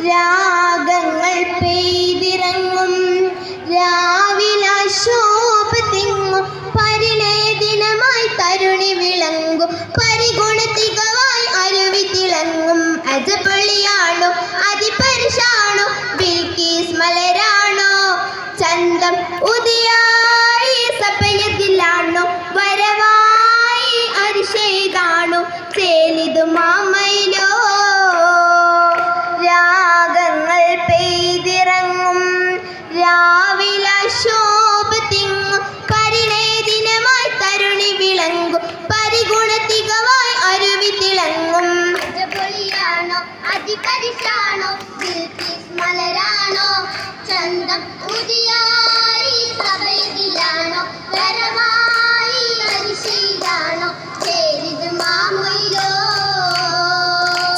രാഗങ്ങൾ പെയ്തിറങ്ങും രാവിലാശോഭ തിങ്ങും പരിണയദിനമായി തരുണി വിളങ്ങും പരിഗുണത്തികവായി അരുവി തിളങ്ങും അജപൊളിയാണോ അതിപരിശാണോ ബിൽക്കീസ് മലരാണോ ചന്തം ഉദിയായി സഭയതിലാണോ വരവായി അരിശേതാണോ ചേലിതു മാമയിലോ രാഗങ്ങൾ പെയ്തിറങ്ങും രാവിലാശോഭ തിങ്ങും പരിണയദിനമായി തരുണി വിളങ്ങും പരിഗുണത്തികവായി അരുവി തിളങ്ങും അജപൊളിയാണോ അതിപരിശാണോ ബിൽക്കീസ് മലരാണോ ചന്തം ഉദിയായി സഭയതിലാണോ വരവായി അരിശേതാണോ ചേലിതു മാമയിലോ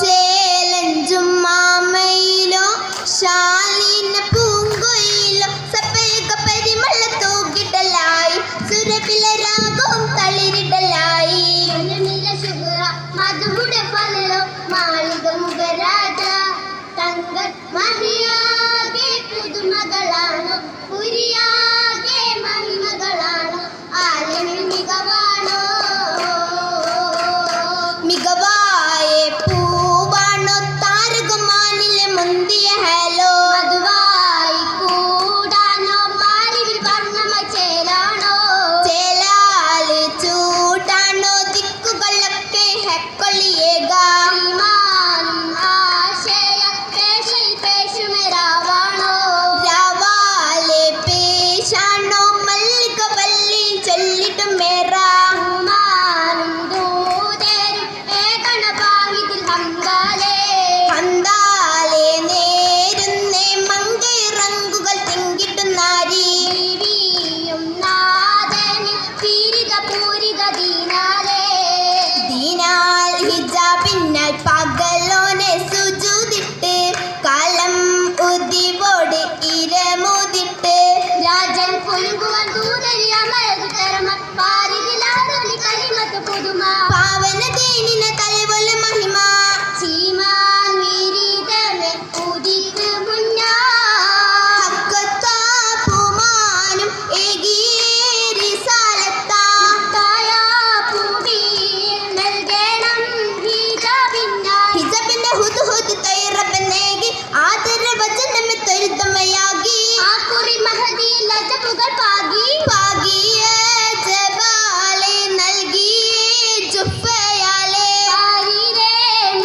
ചേലഞ്ചും മാമയിലോ ശാലീന പൂങ്കൊയിലോ സപ്പയക പരിമള തൂക്കിടലായി സുരഭില രാഗവും തളിരിടലായി മനമില ശുഭ്ര മധുര ഫലോ മാളിക മുഖരാജ തങ്ക മഹിയ